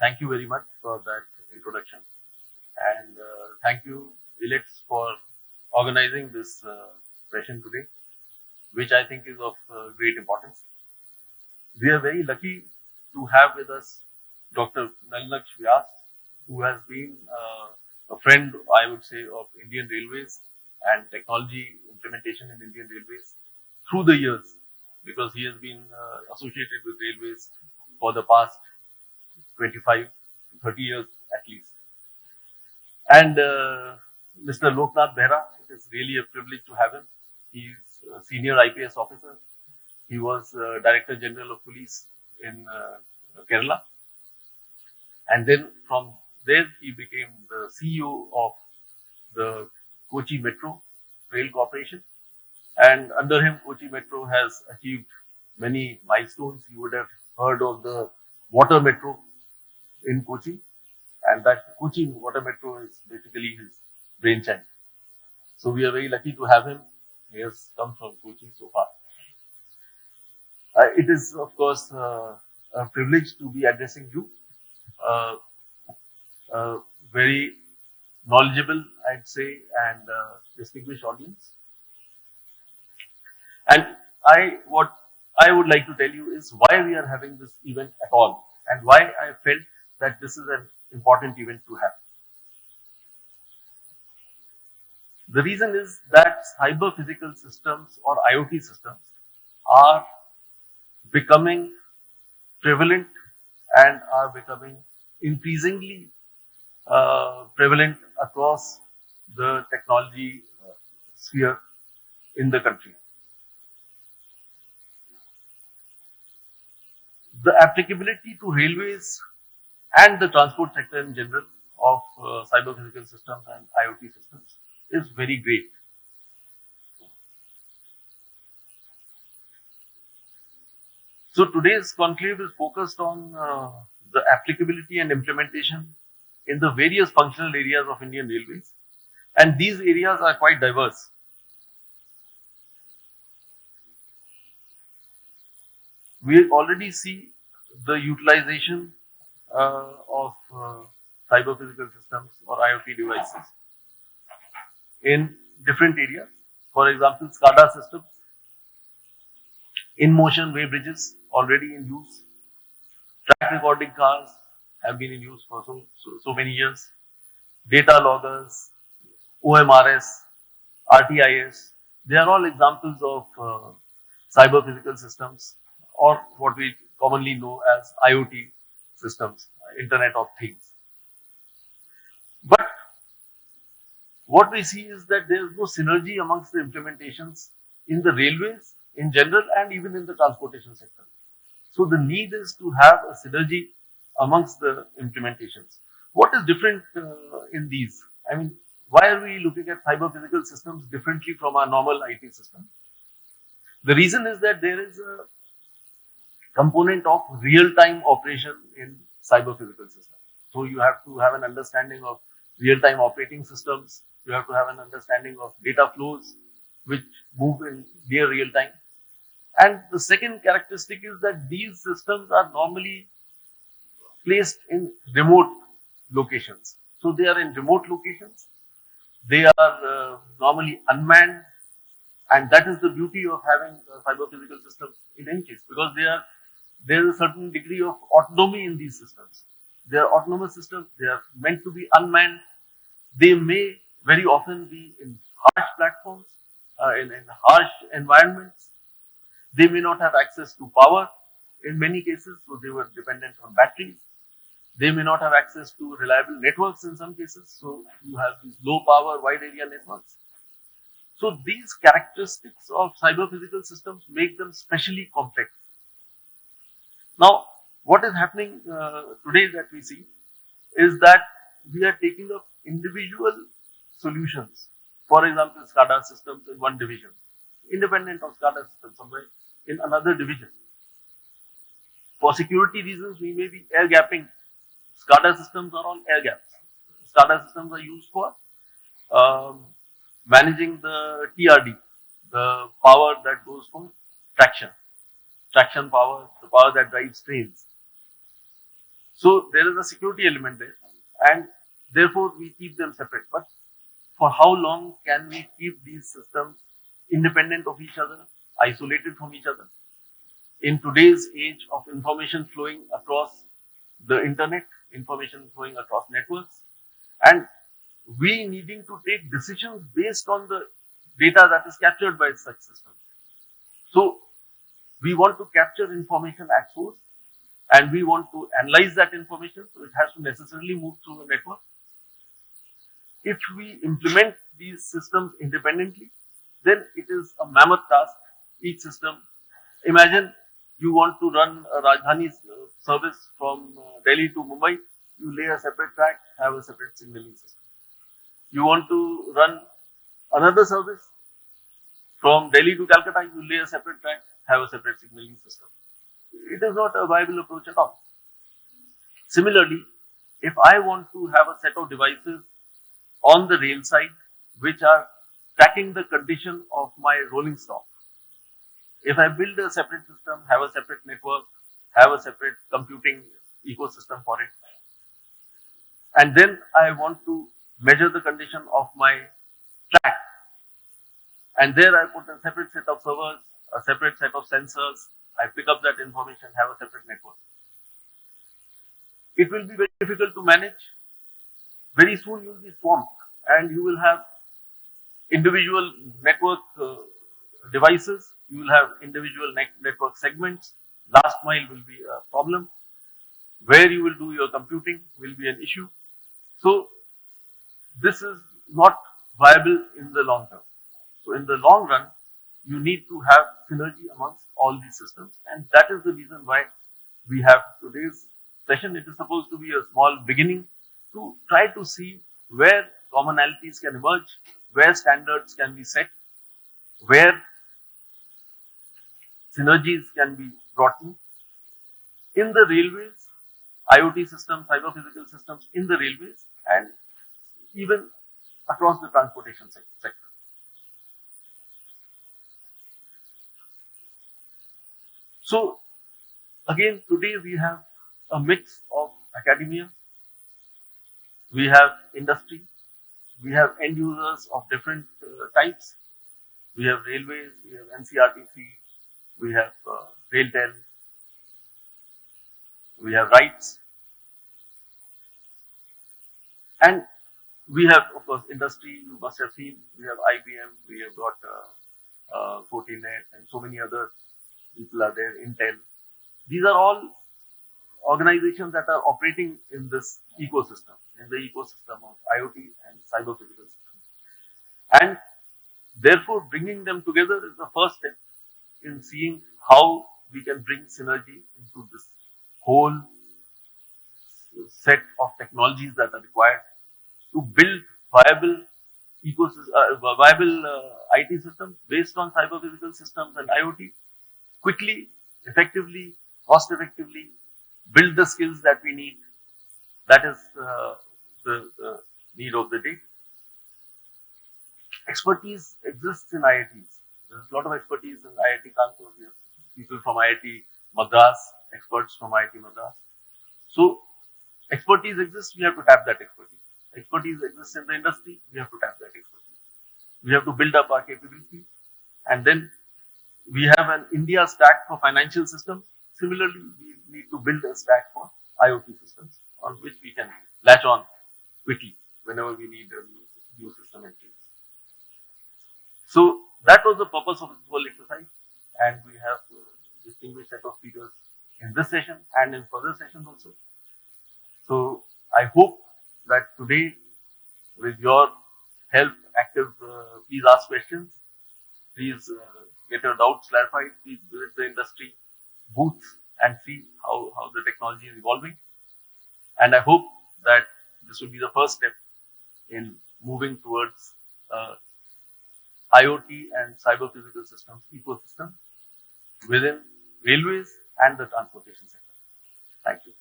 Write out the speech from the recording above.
thank you very much for that introduction. And thank you, Elets, for organizing this session today, which I think is of great importance. We are very lucky to have with us Dr. Nalnaksh Vyas, who has been a friend, I would say, of Indian Railways and technology implementation in Indian Railways through the years, because he has been associated with railways for the past 25 to 30 years at least. And Mr. Loknath Behra, it is really a privilege to have him. He is a senior IPS officer. He was Director General of Police in Kerala. And then from there, he became the CEO of the Kochi Metro Rail Corporation. And under him, Kochi Metro has achieved many milestones. You would have heard of the water metro in Kochi, and that Kochi water metro is basically his brainchild. So we are very lucky to have him. He has come from Kochi so far. It is, of course, a privilege to be addressing you. Very knowledgeable, I'd say, and distinguished audience. And what I would like to tell you is why we are having this event at all, and why I felt that this is an important event to have. The reason is that cyber physical systems or IoT systems are becoming prevalent and are becoming increasingly prevalent across the technology sphere in the country. The applicability to railways and the transport sector in general of cyber physical systems and IoT systems is very great. So today's conclave is focused on the applicability and implementation in the various functional areas of Indian Railways, and these areas are quite diverse. We already see the utilization of cyber physical systems or IoT devices in different areas. For example, SCADA systems, in-motion way bridges already in use, track recording cars have been in use for so many years, data loggers, OMRS, RTIS, they are all examples of cyber physical systems, or what we commonly know as IoT systems, Internet of Things. But what we see is that there is no synergy amongst the implementations in the railways in general and even in the transportation sector. So the need is to have a synergy amongst the implementations. What is different in these? I mean, why are we looking at cyber physical systems differently from our normal IT system? The reason is that there is a component of real-time operation in cyber physical systems. So you have to have an understanding of real-time operating systems. You have to have an understanding of data flows which move in near real time. And the second characteristic is that these systems are normally placed in remote locations. So they are in remote locations. They are normally unmanned, and that is the beauty of having cyber physical systems in any case, because there is a certain degree of autonomy in these systems. They are autonomous systems. They are meant to be unmanned. They may very often be in harsh platforms, in harsh environments. They may not have access to power in many cases, so they were dependent on batteries. They may not have access to reliable networks in some cases, so you have these low power, wide area networks. So these characteristics of cyber physical systems make them specially complex. Now, what is happening today that we see is that we are taking up individual solutions. For example, SCADA systems in one division, independent of SCADA systems somewhere in another division. For security reasons, we may be air gapping. SCADA systems are all air gaps. SCADA systems are used for managing the TRD, the power that goes from traction power, the power that drives trains. So there is a security element there, and therefore we keep them separate. But for how long can we keep these systems independent of each other, isolated from each other? In today's age of information flowing across the internet, information flowing across networks, and we needing to take decisions based on the data that is captured by such systems. So we want to capture information at source, and we want to analyze that information, so it has to necessarily move through a network. If we implement these systems independently, then it is a mammoth task. Each system, imagine you want to run a Rajdhani service from Delhi to Mumbai, you lay a separate track, have a separate signaling system. You want to run another service from Delhi to Calcutta, you lay a separate track, have a separate signaling system. It is not a viable approach at all. Similarly, if I want to have a set of devices on the rail side which are tracking the condition of my rolling stock, if I build a separate system, have a separate network, have a separate computing ecosystem for it, and then I want to measure the condition of my track, and there I put a separate set of servers, a separate set of sensors, I pick up that information, have a separate network. It will be very difficult to manage. Very soon you will be swamped, and you will have individual network devices, you will have individual network segments. Last mile will be a problem. Where you will do your computing will be an issue. So this is not viable in the long term. So in the long run, you need to have synergy amongst all these systems, and that is the reason why we have today's session. It is supposed to be a small beginning to try to see where commonalities can emerge, where standards can be set, where synergies can be brought in the railways, IoT systems, cyber physical systems in the railways, and even across the transportation sector. So again, today we have a mix of academia, we have industry, we have end users of different types, we have railways, we have NCRTC, we have Railtel, we have rights, and we have, of course, industry. You must have seen, we have IBM, we have got Fortinet, and so many other people are there, Intel. These are all organizations that are operating in this ecosystem, in the ecosystem of IoT and cyber physical systems. And therefore, bringing them together is the first step in seeing how we can bring synergy into this whole set of technologies that are required to build viable IT systems based on cyber physical systems and IoT, quickly, effectively, cost effectively, build the skills that we need. That is the need of the day. Expertise exists in IITs. There's a lot of expertise in IIT Kanpur. We have people from IIT Madras, experts from IIT Madras. So expertise exists, we have to tap that expertise. Expertise exists in the industry, we have to tap that expertise. We have to build up our capabilities, and then we have an India stack for financial systems. Similarly, we need to build a stack for IoT systems on which we can latch on quickly whenever we need a new system entry. So that was the purpose of this whole exercise, and we have a distinguished set of speakers in this session and in further sessions also. So I hope that today, with your help, please ask questions, please get your doubts clarified, please visit the industry booths and see how the technology is evolving. And I hope that this will be the first step in moving towards IoT and cyber physical systems ecosystem within railways and the transportation sector. Thank you.